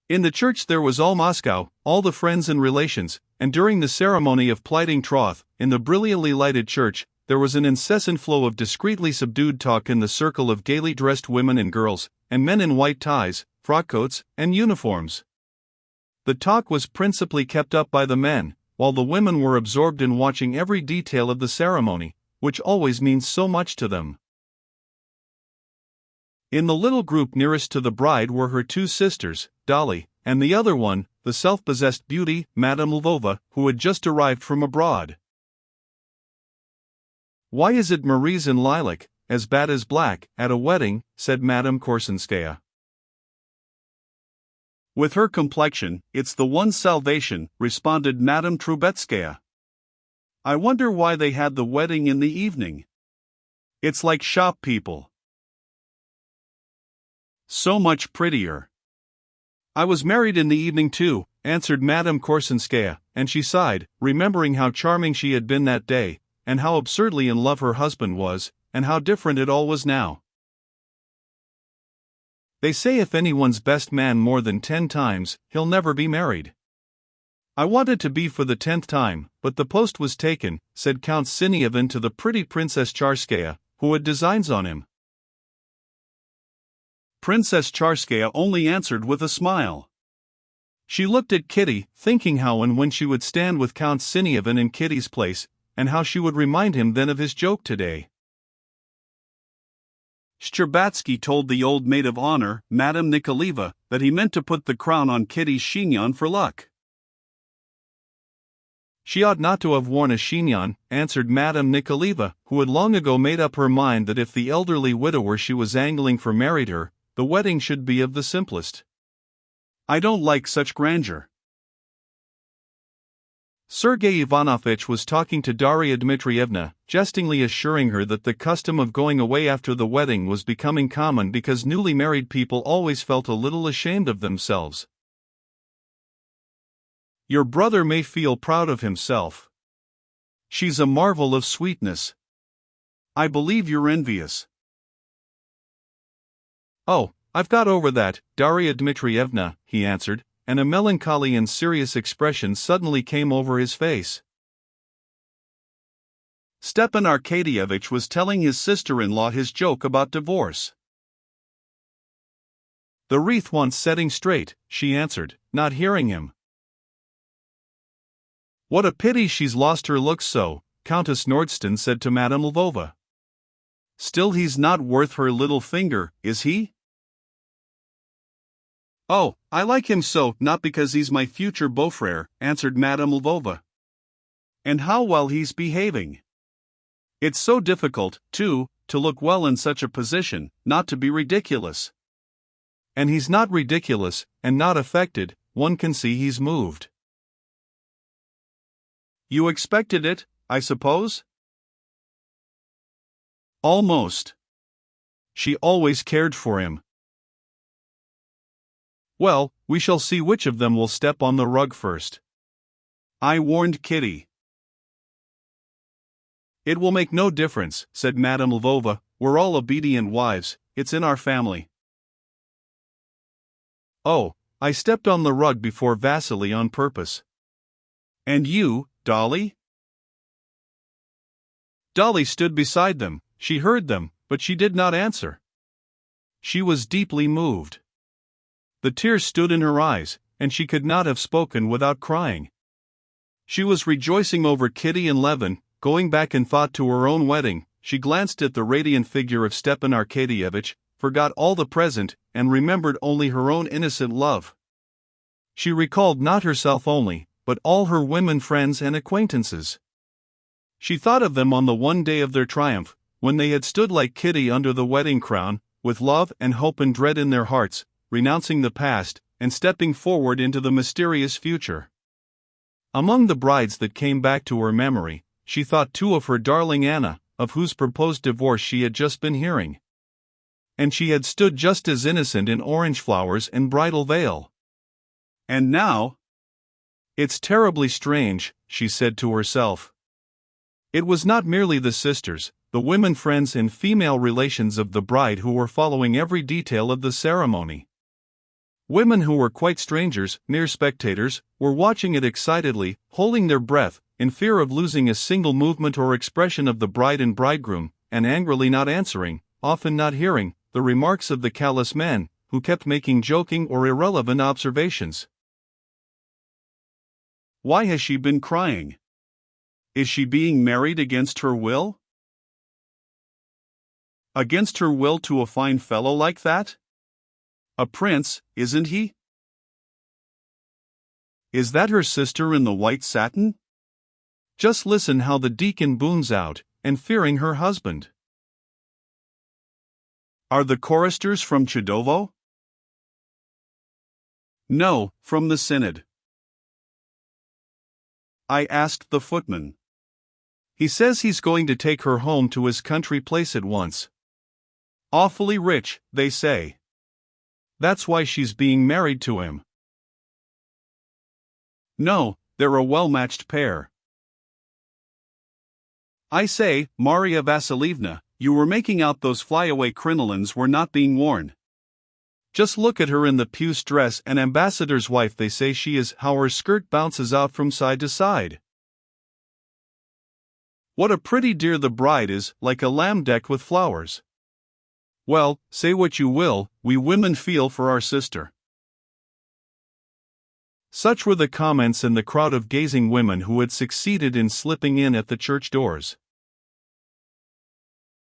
In the church there was all Moscow, all the friends and relations, and during the ceremony of plighting troth, in the brilliantly lighted church, there was an incessant flow of discreetly subdued talk in the circle of gaily dressed women and girls, and men in white ties, frock coats, and uniforms. The talk was principally kept up by the men, while the women were absorbed in watching every detail of the ceremony, which always means so much to them. In the little group nearest to the bride were her two sisters, Dolly, and the other one, the self-possessed beauty, Madame Lvova, who had just arrived from abroad. "Why is it Marie's in lilac, as bad as black, at a wedding?" said Madame Korsunskaya. "With her complexion, it's the one salvation," responded Madame Trubetskaya. "I wonder why they had the wedding in the evening. It's like shop people. So much prettier." "I was married in the evening too," answered Madame Korsunskaya, and she sighed, remembering how charming she had been that day, and how absurdly in love her husband was, and how different it all was now. "They say if anyone's best man more than 10 times, he'll never be married. I wanted to be for the 10th time, but the post was taken," said Count Sinyavin to the pretty Princess Charskaya, who had designs on him. Princess Charskaya only answered with a smile. She looked at Kitty, thinking how and when she would stand with Count Sinyavin in Kitty's place, and how she would remind him then of his joke today. Shcherbatsky told the old maid of honor, Madame Nikolaeva, that he meant to put the crown on Kitty's chignon for luck. "She ought not to have worn a chignon," answered Madame Nikolaeva, who had long ago made up her mind that if the elderly widower she was angling for married her, the wedding should be of the simplest. "I don't like such grandeur." Sergei Ivanovitch was talking to Darya Dmitrievna, jestingly assuring her that the custom of going away after the wedding was becoming common because newly married people always felt a little ashamed of themselves. "Your brother may feel proud of himself. She's a marvel of sweetness. I believe you're envious." "Oh, I've got over that, Darya Dmitrievna," he answered, and a melancholy and serious expression suddenly came over his face. Stepan Arkadyevitch was telling his sister-in-law his joke about divorce. "The wreath wants setting straight," she answered, not hearing him. "What a pity she's lost her looks so," Countess Nordston said to Madame Lvova. "Still he's not worth her little finger, is he?" "Oh, I like him so, not because he's my future beau-frere," answered Madame Lvova. "And how well he's behaving. It's so difficult, too, to look well in such a position, not to be ridiculous. And he's not ridiculous, and not affected, one can see he's moved." "You expected it, I suppose?" "Almost. She always cared for him." "Well, we shall see which of them will step on the rug first." "I warned Kitty." "It will make no difference," said Madame Lvova, "we're all obedient wives, it's in our family." "Oh, I stepped on the rug before Vasily on purpose." "And you, Dolly?" Dolly stood beside them. She heard them, but she did not answer. She was deeply moved. The tears stood in her eyes, and she could not have spoken without crying. She was rejoicing over Kitty and Levin, going back in thought to her own wedding. She glanced at the radiant figure of Stepan Arkadyevitch, forgot all the present, and remembered only her own innocent love. She recalled not herself only, but all her women friends and acquaintances. She thought of them on the one day of their triumph, when they had stood like Kitty under the wedding crown, with love and hope and dread in their hearts, renouncing the past, and stepping forward into the mysterious future. Among the brides that came back to her memory, she thought too of her darling Anna, of whose proposed divorce she had just been hearing. And she had stood just as innocent in orange flowers and bridal veil. And now? "It's terribly strange," she said to herself. It was not merely the sisters, the women friends and female relations of the bride who were following every detail of the ceremony. Women who were quite strangers, mere spectators, were watching it excitedly, holding their breath, in fear of losing a single movement or expression of the bride and bridegroom, and angrily not answering, often not hearing, the remarks of the callous man, who kept making joking or irrelevant observations. Why has she been crying? Is she being married against her will? Against her will to a fine fellow like that? A prince, isn't he? Is that her sister in the white satin? Just listen how the deacon booms out, and fearing her husband. Are the choristers from Chidovo? No, from the synod. I asked the footman. He says he's going to take her home to his country place at once. Awfully rich, they say. That's why she's being married to him. No, they're a well-matched pair. I say, Maria Vasilievna, you were making out those flyaway crinolines were not being worn. Just look at her in the puce dress, an ambassador's wife they say she is, how her skirt bounces out from side to side. What a pretty dear the bride is, like a lamb decked with flowers. Well, say what you will, we women feel for our sister. Such were the comments in the crowd of gazing women who had succeeded in slipping in at the church doors.